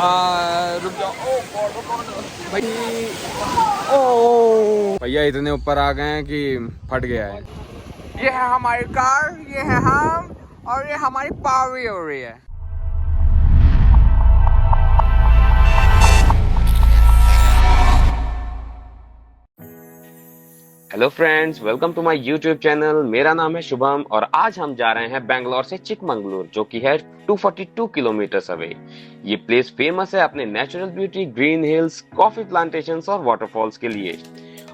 रुक जाओ। भाई ओ भैया इतने ऊपर आ गए हैं कि फट गया है। ये है हमारी कार, ये है हम, और ये हमारी पावी हो रही है। Hello friends, welcome to my YouTube channel. मेरा नाम है शुभम और आज हम जा रहे हैं बेंगलोर से चिकमंगलुर, जो कि है 242 किलोमीटर अवे। ये प्लेस फेमस है अपने natural beauty, green hills, coffee plantations और वाटरफॉल्स के लिए।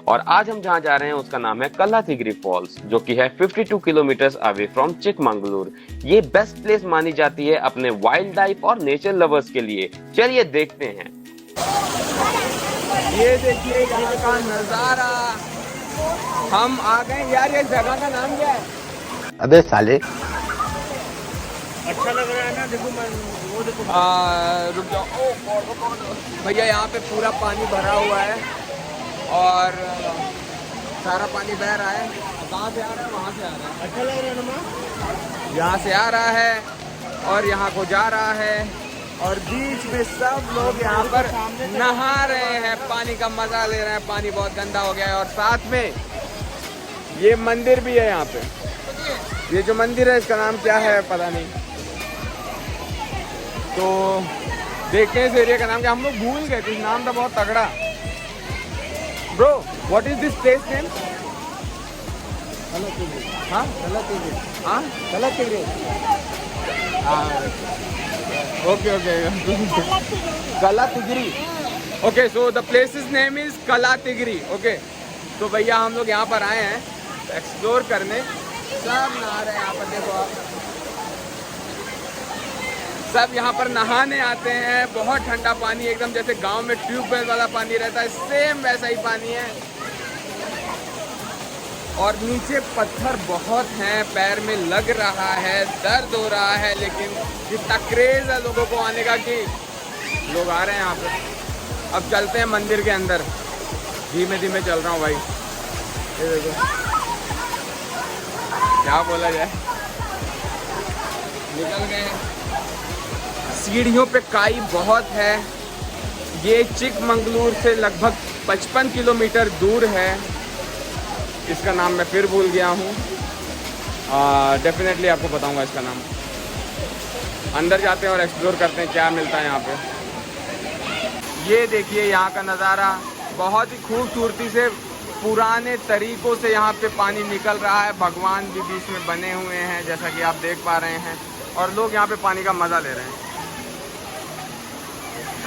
और आज हम जहां जा रहे हैं उसका नाम है कलातिगिरी फॉल्स, जो कि है 52 किलोमीटर अवे फ्रॉम चिकमंगलुर। ये बेस्ट प्लेस मानी जाती है अपने वाइल्ड लाइफ और नेचर लवर्स के लिए। चलिए देखते हैं। ये देखिए यहाँ का नजारा। हम आ गए यार। ये जगह का नाम क्या है? अबे साले, अच्छा लग रहा है ना। देखो मैं वो देखो। रुक जाओ। भैया यहाँ पे पूरा पानी भरा हुआ है और सारा पानी बह रहा है। कहाँ से आ रहा है? वहाँ से आ रहा है। अच्छा लग रहा है ना माँ? यहाँ से आ रहा है और यहाँ को जा रहा है और बीच में सब लोग यहाँ पर नहा रहे हैं, पानी का मजा ले रहे हैं। पानी बहुत गंदा हो गया है और साथ में ये मंदिर भी है यहाँ पे। ये जो मंदिर है इसका नाम क्या है पता नहीं, तो देखते हैं इस एरिया का नाम क्या। हम लोग भूल गए, कुछ नाम था बहुत तगड़ा। Bro, what is this place name? हाँ हाँ, okay Kalatigiri. Okay, so the place name is Kalatigiri. Okay, तो भैया हम लोग यहाँ पर आए हैं एक्सप्लोर करने। सब नहा रहे हैं यहाँ पर, देखो आप। सब यहाँ पर नहाने आते हैं। बहुत ठंडा पानी, एकदम जैसे गांव में ट्यूबवेल वाला पानी रहता है, सेम वैसा ही पानी है। और नीचे पत्थर बहुत हैं, पैर में लग रहा है, दर्द हो रहा है, लेकिन इतना क्रेज है लोगों को आने का कि लोग आ रहे हैं यहाँ पे। अब चलते हैं मंदिर के अंदर। धीमे धीमे चल रहा हूँ भाई। ये देखो, क्या बोला जाए, निकल गए। सीढ़ियों पे काई बहुत है। ये चिकमंगलुर से लगभग 55 किलोमीटर दूर है। इसका नाम मैं फिर भूल गया हूँ। डेफिनेटली आपको बताऊंगा इसका नाम। अंदर जाते हैं और एक्सप्लोर करते हैं क्या मिलता है यहाँ पे। ये देखिए यहाँ का नज़ारा, बहुत ही खूबसूरती से पुराने तरीकों से यहाँ पे पानी निकल रहा है। भगवान भी बीच में बने हुए हैं जैसा कि आप देख पा रहे हैं, और लोग यहाँ पे पानी का मज़ा ले रहे हैं।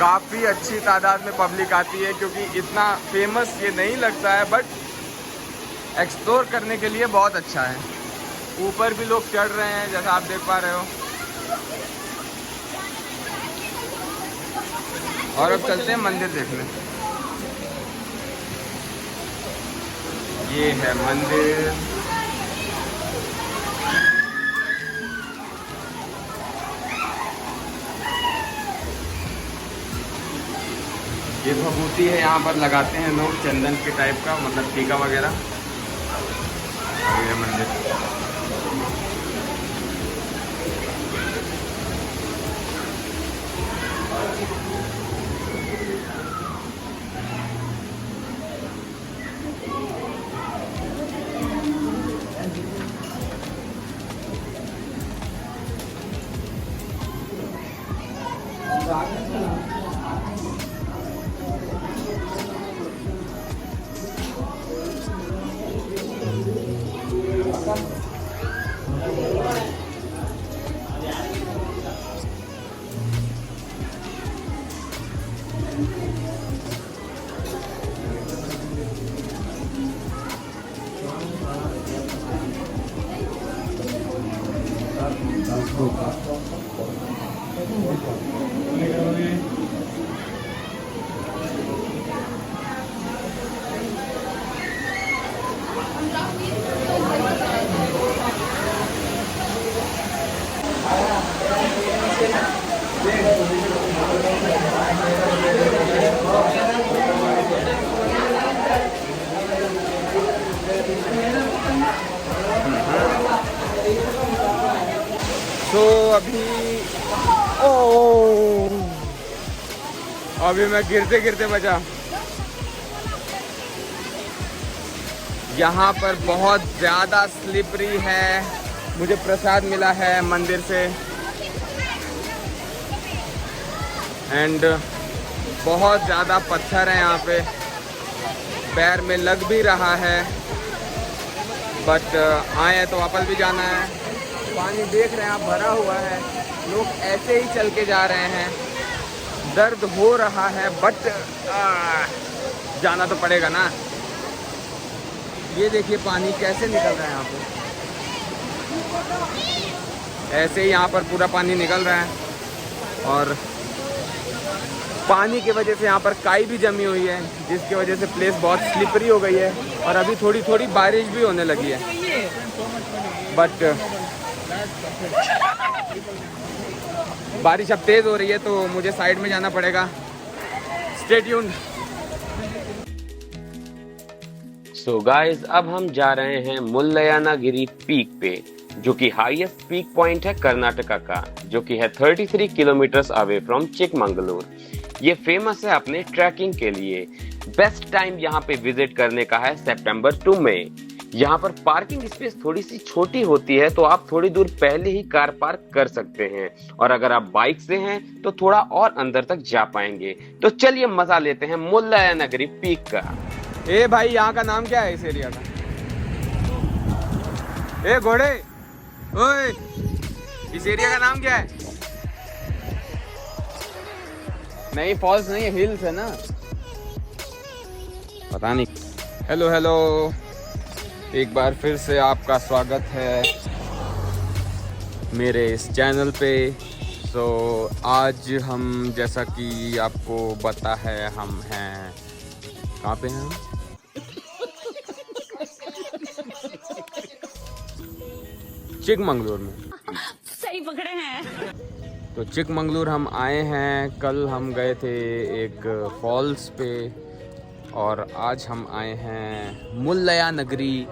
काफ़ी अच्छी तादाद में पब्लिक आती है, क्योंकि इतना फेमस ये नहीं लगता है, बट एक्सप्लोर करने के लिए बहुत अच्छा है। ऊपर भी लोग चढ़ रहे हैं जैसा आप देख पा रहे हो। और अब चलते हैं मंदिर देखने। ये है मंदिर। ये भभूति है, यहाँ पर लगाते हैं लोग चंदन के टाइप का, मतलब टीका वगैरह। और ये मंदिर। अभी मैं गिरते गिरते बचा। यहाँ पर बहुत ज़्यादा स्लिपरी है। मुझे प्रसाद मिला है मंदिर से एंड बहुत ज़्यादा पत्थर है यहाँ पे, पैर में लग भी रहा है, बट आए हैं तो वापस भी जाना है। पानी देख रहे हैं आप भरा हुआ है, लोग ऐसे ही चल के जा रहे हैं। दर्द हो रहा है बट जाना तो पड़ेगा ना। ये देखिए पानी कैसे निकल रहा है यहाँ पे, ऐसे ही यहाँ पर पूरा पानी निकल रहा है और पानी की वजह से यहाँ पर काई भी जमी हुई है, जिसकी वजह से प्लेस बहुत स्लिपरी हो गई है और अभी थोड़ी थोड़ी बारिश भी होने लगी है। बट बारिश अब तेज़ हो रही है तो मुझे साइड में जाना पड़ेगा। Stay tuned. सो गाइस, अब हम जा रहे हैं मुल्लयानागिरी पीक पे, जो कि हाईएस्ट पीक पॉइंट है कर्नाटका का, जो कि है 33 किलोमीटर्स अवे फ्रॉम चिकमंगलूर। ये फेमस है अपने ट्रैकिंग के लिए। बेस्ट टाइम यहाँ पे विजिट करने का है सितंबर टू मई। यहाँ पर पार्किंग स्पेस थोड़ी सी छोटी होती है, तो आप थोड़ी दूर पहले ही कार पार्क कर सकते हैं, और अगर आप बाइक से हैं तो थोड़ा और अंदर तक जा पाएंगे। तो चलिए मजा लेते हैं मुल्लयानागिरी पीक का। ए भाई, यहाँ का नाम क्या है इस एरिया का? ए घोड़े, ओए, इस एरिया का नाम क्या है? नहीं, फॉल्स नहीं है, हिल्स है ना, पता नहीं। हेलो हेलो, एक बार फिर से आपका स्वागत है मेरे इस चैनल पे। सो आज हम, जैसा कि आपको पता है, हम हैं कहाँ पे हैं? हम चिकमंगलूर में। सही पकड़े हैं। तो चिकमंगलूर हम आए हैं। कल हम गए थे एक फॉल्स पे और आज हम आए हैं मुल्लयानागिरी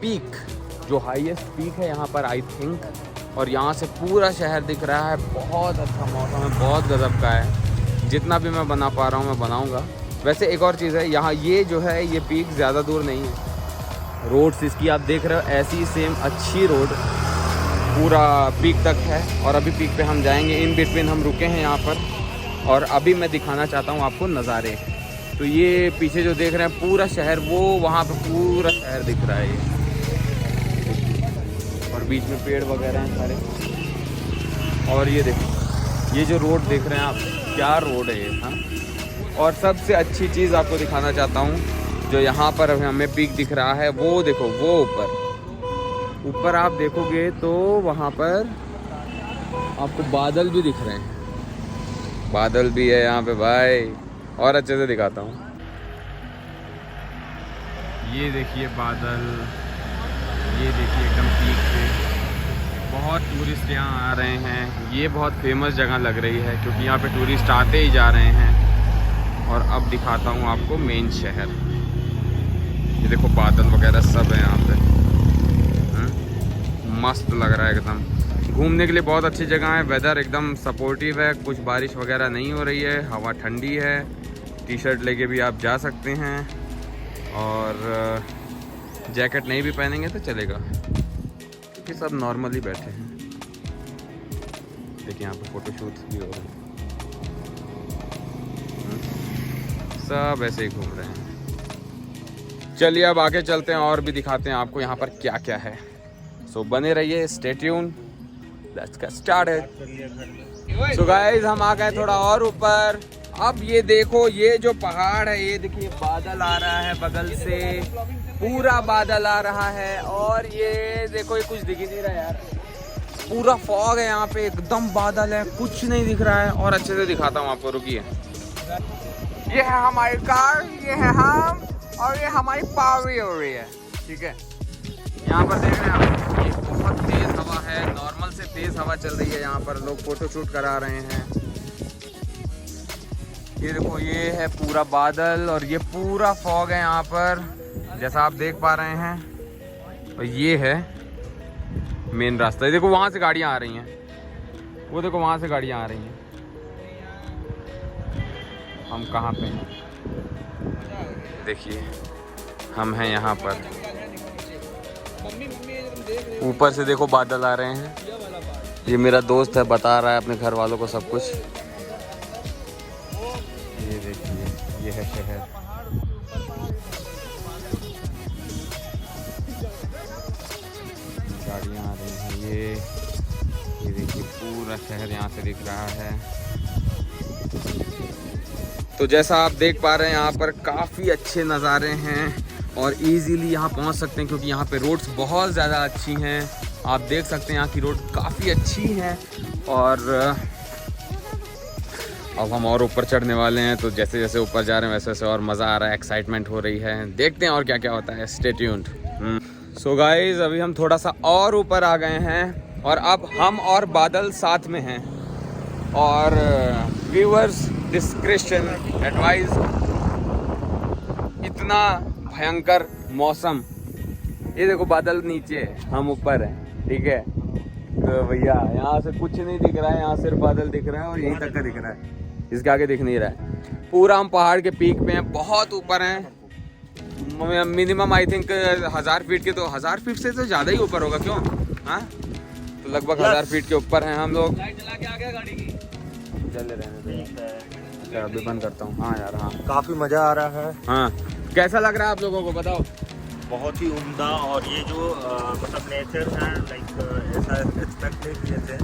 पीक, जो हाईएस्ट पीक है यहाँ पर आई थिंक। और यहाँ से पूरा शहर दिख रहा है। बहुत अच्छा मौसम है, बहुत गजब का है। जितना भी मैं बना पा रहा हूँ मैं बनाऊँगा। वैसे एक और चीज़ है, यहाँ ये जो है ये पीक ज़्यादा दूर नहीं है। रोड्स इसकी आप देख रहे हो, ऐसी सेम अच्छी रोड पूरा पीक तक है। और अभी पीक पे हम जाएंगे। इन बिटवीन हम रुके हैं यहाँ पर और अभी मैं दिखाना चाहता हूँ आपको नज़ारे। तो ये पीछे जो देख रहे हैं पूरा शहर, वो वहाँ पे पूरा शहर दिख रहा है ये, और बीच में पेड़ वगैरह हैं सारे। और ये देखो, ये जो रोड देख रहे हैं आप, क्या रोड है ये। हाँ, और सबसे अच्छी चीज़ आपको दिखाना चाहता हूँ, जो यहाँ पर हमें पीक दिख रहा है, वो देखो, वो ऊपर आप देखोगे तो वहाँ पर आपको बादल भी दिख रहे हैं। बादल भी है यहाँ पे भाई, और अच्छे से दिखाता हूँ। ये देखिए बादल, ये देखिए एकदम पीक पे। बहुत टूरिस्ट यहाँ आ रहे हैं। ये बहुत फेमस जगह लग रही है क्योंकि यहाँ पे टूरिस्ट आते ही जा रहे हैं। और अब दिखाता हूँ आपको मेन शहर। ये देखो बादल वगैरह सब है यहाँ पे। मस्त लग रहा है एकदम। घूमने के लिए बहुत अच्छी जगह है। वेदर एकदम सपोर्टिव है, कुछ बारिश वगैरह नहीं हो रही है, हवा ठंडी है। टी शर्ट लेके भी आप जा सकते हैं और जैकेट नहीं भी पहनेंगे तो चलेगा, क्योंकि सब नॉर्मली बैठे हैं। देखिए यहाँ पे फ़ोटोशूट्स भी हो रहे हैं। सब ऐसे ही घूम रहे हैं। चलिए अब आगे चलते हैं और भी दिखाते हैं आपको यहाँ पर क्या क्या है। सो बने रहिए, stay tune, let's get started. So guys, हम आ गए थोड़ा और ऊपर। अब ये देखो, ये जो पहाड़ है, ये देखिए बादल आ रहा है बगल से, पूरा बादल आ रहा है। और ये देखो, ये कुछ दिख ही नहीं रहा यार, पूरा फॉग है यहाँ पे, एकदम बादल है, कुछ नहीं दिख रहा है। और अच्छे से दिखाता हूँ आपको, रुकिए। ये है हमारी कार, ये है हम, और ये हमारी पावरी हो रही है, ठीक है। यहाँ पर देख रहे हैं आप, ये बहुत तेज हवा है, नॉर्मल से तेज हवा चल रही है। यहाँ पर लोग फोटो शूट करा रहे हैं। ये देखो, ये है पूरा बादल और ये पूरा फॉग है यहाँ पर, जैसा आप देख पा रहे हैं। और ये है मेन रास्ता। ये देखो, वहाँ से गाड़ियाँ आ रही हैं, वो देखो वहाँ से गाड़ियाँ आ रही हैं। हम कहाँ पे हैं। देखिए हम हैं यहाँ पर, ऊपर से देखो बादल आ रहे हैं। ये मेरा दोस्त है, बता रहा है अपने घर वालों को सब कुछ। ये देखिए ये है शहर। गाड़ियाँ आ रही हैं। ये देखिए पूरा शहर यहाँ से दिख रहा है। तो जैसा आप देख पा रहे हैं यहाँ पर काफ़ी अच्छे नज़ारे हैं और इजीली यहाँ पहुँच सकते हैं क्योंकि यहाँ पे रोड्स बहुत ज़्यादा अच्छी हैं। आप देख सकते हैं यहाँ की रोड काफ़ी अच्छी हैं। और अब हम और ऊपर चढ़ने वाले हैं, तो जैसे जैसे ऊपर जा रहे हैं वैसे वैसे और मज़ा आ रहा है, एक्साइटमेंट हो रही है। देखते हैं और क्या क्या होता है। Stay tuned. सो गाइज अभी हम थोड़ा सा और ऊपर आ गए हैं और अब हम और बादल साथ में हैं। और व्यूअर्स डिस्क्रिप्शन एडवाइस, इतना भयंकर मौसम। ये देखो बादल नीचे है, हम ऊपर हैं, ठीक है। तो भैया यहाँ से कुछ नहीं दिख रहा है, यहाँ सिर्फ बादल दिख रहा है और यहीं तक का दिख रहा है, इसके आगे दिख नहीं रहा है। पूरा हम पहाड़ के पीक पे हैं, बहुत ऊपर हैं। मिनिमम आई थिंक 1000 फीट के, तो 1000 फीट से तो ज़्यादा ही ऊपर होगा, क्यों? हाँ, तो लगभग 1000 फीट के ऊपर हैं हम लोग। चल रहे हैं, अभी बंद करता हूँ। हाँ यार, हाँ काफी मजा आ रहा है। हाँ, कैसा लग रहा है आप लोगों को बताओ? बहुत ही उम्दा। और ये जो मतलब नेचर है, लाइक ऐसा एक्सपेक्ट नहीं किए थे,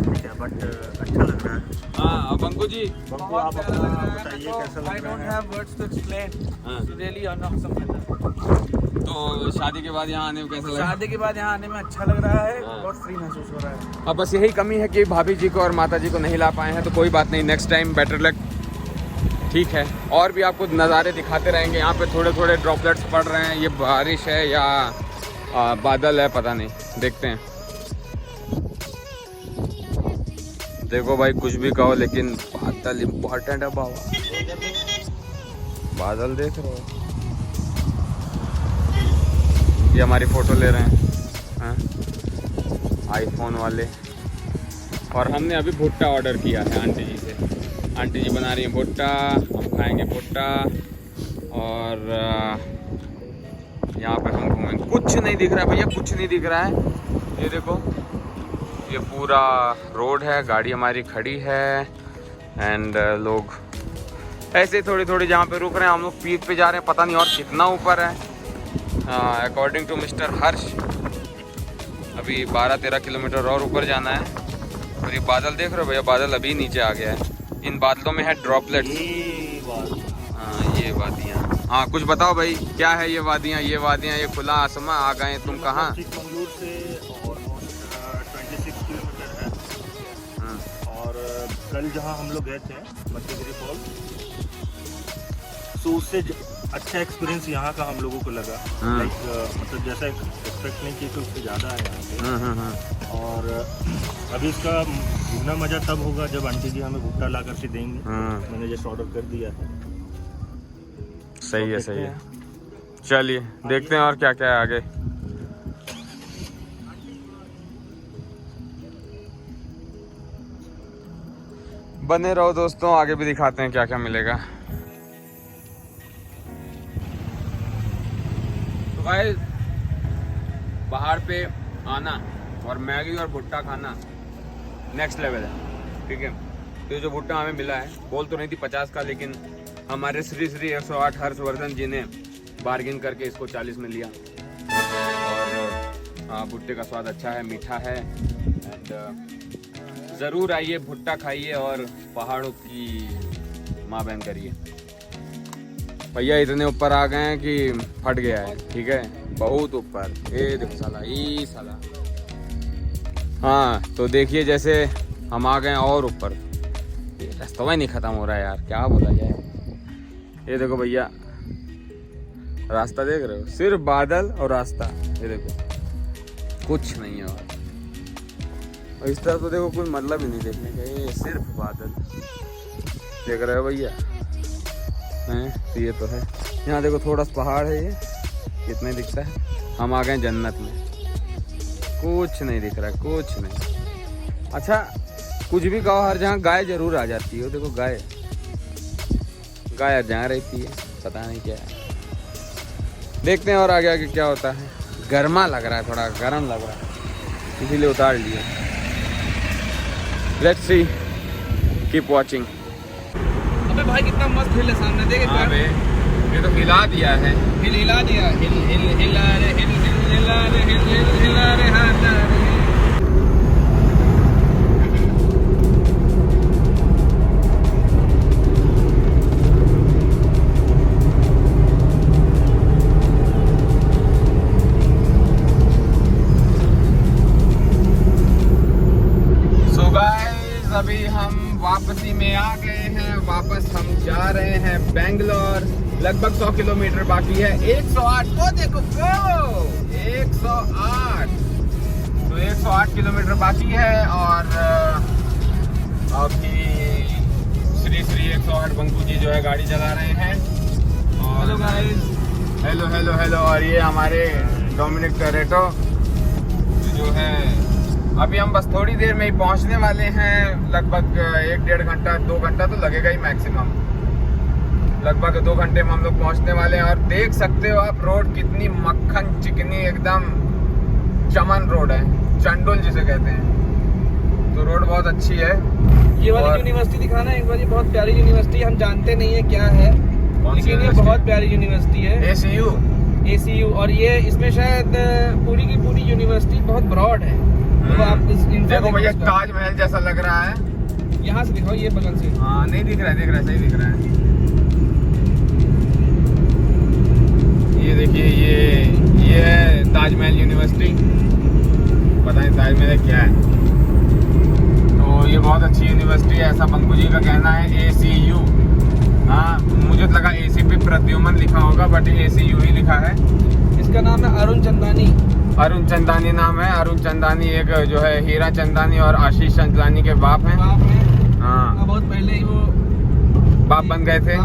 ठीक है, बट अच्छा लग रहा है। हाँ, अब अंकु जी बंकू आप अपना बताइए कैसा लग रहा है। तो शादी के बाद यहाँ आने में कैसा लगा? शादी के बाद यहाँ आने में अच्छा लग रहा है, बहुत फ्री महसूस हो रहा है। अब बस यही कमी है कि भाभी जी को और माता जी को नहीं ला पाए हैं, तो कोई बात नहीं, नेक्स्ट टाइम बेटर लक, ठीक है। और भी आपको नज़ारे दिखाते रहेंगे। यहाँ पे थोड़े थोड़े ड्रॉपलेट्स पड़ रहे हैं, ये बारिश है या बादल है पता नहीं, देखते हैं। देखो भाई कुछ भी कहो लेकिन बादल इम्पोर्टेंट है बाबा। बादल देख रहे हो, ये हमारी फ़ोटो ले रहे हैं आईफोन वाले। और हमने अभी भुट्टा ऑर्डर किया है आंटी जी से। आंटी जी बना रही हैं भुट्टा, हम खाएंगे भुट्टा। और यहाँ पे हम घूमेंगे। कुछ नहीं दिख रहा है भैया, कुछ नहीं दिख रहा है। ये देखो, ये पूरा रोड है, गाड़ी हमारी खड़ी है एंड लोग ऐसे थोड़ी थोड़ी जहाँ पे रुक रहे हैं। हम लोग पीक पे जा रहे हैं, पता नहीं और कितना ऊपर है। अकॉर्डिंग टू मिस्टर हर्ष अभी 12-13 किलोमीटर और ऊपर जाना है। और ये बादल देख रहे हो भैया, बादल अभी नीचे आ गया है। इन बादलों में है ड्रॉपलेट्स। हाँ, ये वादियाँ। हाँ, कुछ बताओ भाई, क्या है ये वादियाँ? ये वादियाँ, ये खुला आसमां। आ गए तुम कहाँ? चिकमंगलूर से ऑलमोस्ट 26 किलोमीटर है। और कल जहाँ हम लोग गए थे मध्यगिरी फॉल, तो उससे अच्छा एक्सपीरियंस यहाँ का हम लोगों को लगा। लाइक मतलब जैसा एक्सपेक्ट नहीं किया, तो उससे ज़्यादा है यहाँ पे। और अभी इसका दुगना मज़ा तब होगा जब आंटी जी हमें भुट्टा ला करके देंगे। मैंने जस्ट ऑर्डर कर दिया है। सही है, सही है। चलिए देखते हैं और क्या क्या है आगे। बने रहो दोस्तों, आगे भी दिखाते हैं क्या क्या मिलेगा। तो भाई पहाड़ पे आना और मैगी और भुट्टा खाना नेक्स्ट लेवल है, ठीक है। तो ये जो भुट्टा हमें मिला है, बोल तो नहीं थी 50 का, लेकिन हमारे श्री श्री 108 हर्षवर्धन जी ने बार्गिन करके इसको 40 में लिया। और भुट्टे का स्वाद अच्छा है, मीठा है। एंड ज़रूर आइए, भुट्टा खाइए और पहाड़ों की माँ बहन करिए। भैया इतने ऊपर आ गए हैं कि फट गया है, ठीक है, बहुत ऊपर। ये देखो साला, ये साला। हाँ, तो देखिए जैसे हम आ गए और ऊपर, रास्ता ही नहीं ख़त्म हो रहा है यार, क्या बोला जाए। ये देखो भैया, रास्ता देख रहे हो, सिर्फ बादल और रास्ता। ये देखो, कुछ नहीं है और इस तरह तो देखो कोई मतलब ही नहीं देखने का, ये सिर्फ बादल देख रहे हो भैया हैं। तो ये तो है, यहाँ देखो थोड़ा सा पहाड़ है, ये कितना ही दिखता है। हम आ गए जन्नत में, कुछ नहीं दिख रहा है, कुछ नहीं। अच्छा कुछ भी कहो, हर जगह गाय जरूर आ जाती है। देखो गाय, गाय जहाँ रहती है पता नहीं क्या है। देखते हैं और आगे आगे क्या होता है। गर्मा लग रहा है, थोड़ा गर्म लग रहा है, इसीलिए उतार लिए। Let's see, keep watching. अबे भाई कितना मस्त हिल है सामने, देख एक बार। ये तो हिला दिया है, हिला दिया, हिला रे हाथ रे। अभी हम वापसी में आ गए हैं। वापस हम जा रहे हैं बेंगलोर। लगभग 100 किलोमीटर बाकी है। 108 वो देखो, 108 तो 108 किलोमीटर बाकी है। और अभी श्री 108 बंकू जी जो है गाड़ी चला रहे हैं। और हेलो गाइस, हेलो। और ये हमारे डोमिनिक टोरेटो जो है, अभी हम बस थोड़ी देर में ही पहुंचने वाले हैं। लगभग 1-1.5 घंटा 2 घंटा तो लगेगा ही मैक्सिमम। लगभग 2 घंटे में हम लोग पहुंचने वाले हैं। और देख सकते हो आप रोड कितनी मक्खन चिकनी, एकदम चमन रोड है, चंडोल जिसे कहते हैं। तो रोड बहुत अच्छी है। ये वाली यूनिवर्सिटी दिखाना एक बार। ये बहुत प्यारी यूनिवर्सिटी, हम जानते नहीं है क्या है, लेकिन ये बहुत प्यारी यूनिवर्सिटी है। ACU। और ये इसमें शायद पूरी की पूरी यूनिवर्सिटी बहुत ब्रॉड है। तो आप देखो भैया, ताजमहल जैसा लग रहा है। यहाँ से दिखाओ, ये बगल से। हाँ, नहीं दिख रहा है, सही दिख रहा है। ये देखिए, ये है ताजमहल यूनिवर्सिटी। पता नहीं ताजमहल है क्या है। तो ये बहुत अच्छी यूनिवर्सिटी है, ऐसा बंकू जी का कहना है। ACU। हाँ, मुझे तो लगा ACP प्रद्युमन लिखा होगा, बट ACU ही लिखा है। इसका नाम है अरुण चंदानी नाम है। अरुण चंदानी एक जो है हीरा चंदानी और आशीष चंदानी के बाप हैं। हाँ, बहुत पहले ही वो बाप बन गए थे।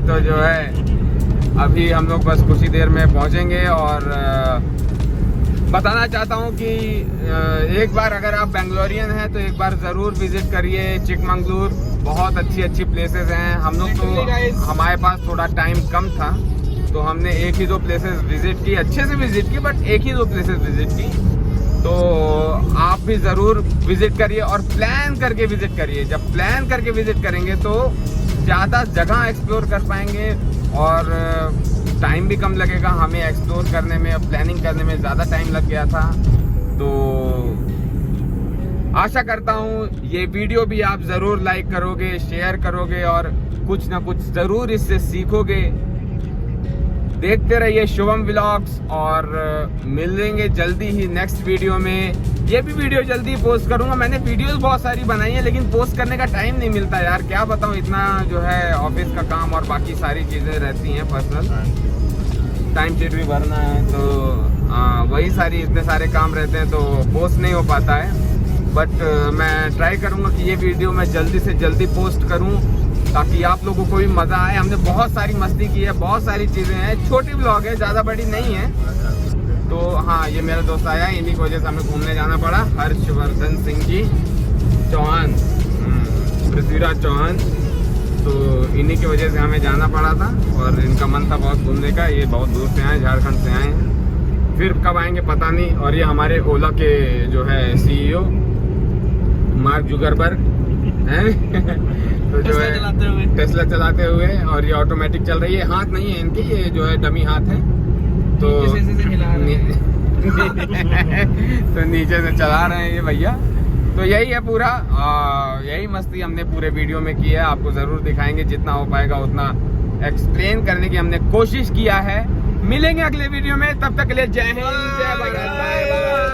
तो जो है अभी हम लोग बस कुछ ही देर में पहुंचेंगे। और बताना चाहता हूं कि एक बार अगर आप बेंगलोरियन हैं तो एक बार ज़रूर विजिट करिए चिकमंगलुर। बहुत अच्छी प्लेसेस हैं। हम लोग तो, हमारे पास थोड़ा टाइम कम था तो हमने 1 ही 2 प्लेसेस विजिट की, अच्छे से विजिट की, बट 1 ही 2 प्लेसेस विजिट की। तो आप भी ज़रूर विजिट करिए और प्लान करके विजिट करिए। जब प्लान करके विजिट करेंगे तो ज़्यादा जगह एक्सप्लोर कर पाएंगे और टाइम भी कम लगेगा। हमें एक्सप्लोर करने में, प्लानिंग करने में ज़्यादा टाइम लग गया था। तो आशा करता हूँ ये वीडियो भी आप ज़रूर लाइक करोगे, शेयर करोगे और कुछ ना कुछ ज़रूर इससे सीखोगे। देखते रहिए शुभम व्लॉग्स और मिलेंगे जल्दी ही नेक्स्ट वीडियो में। ये भी वीडियो जल्दी पोस्ट करूंगा। मैंने वीडियोस बहुत सारी बनाई है लेकिन पोस्ट करने का टाइम नहीं मिलता यार, क्या बताऊं, इतना जो है ऑफिस का काम और बाकी सारी चीज़ें रहती हैं, पर्सनल टाइम शीट भी भरना है, तो वही सारी इतने सारे काम रहते हैं तो पोस्ट नहीं हो पाता है। बट मैं ट्राई करूँगा कि ये वीडियो मैं जल्दी से जल्दी पोस्ट करूँ ताकि आप लोगों को भी मज़ा आए। हमने बहुत सारी मस्ती की है, बहुत सारी चीज़ें हैं, छोटी ब्लॉग है, ज़्यादा बड़ी नहीं है। तो हाँ, ये मेरा दोस्त आया, इन्हीं की वजह से हमें घूमने जाना पड़ा। हर्षवर्धन सिंह जी चौहान, पृथ्वीराज चौहान, तो इन्हीं की वजह से हमें जाना पड़ा था और इनका मन था बहुत घूमने का। ये बहुत दूर से आए, झारखंड से आए हैं, फिर कब आएंगे पता नहीं। और ये हमारे ओला के जो है CEO मार्क जुकरबर्ग हैं तो जो है टेस्ला चलाते हुए, और ये ऑटोमेटिक चल रही है, हाथ नहीं है इनके, ये जो है डमी हाथ है। तो तो नीचे से चला रहे हैं ये भैया। तो यही है पूरा, यही मस्ती हमने पूरे वीडियो में की है। आपको जरूर दिखाएंगे, जितना हो पाएगा उतना एक्सप्लेन करने की हमने कोशिश किया है। मिलेंगे अगले वीडियो में, तब तक के लिए जय हिंद, जय भारत, बाय बाय।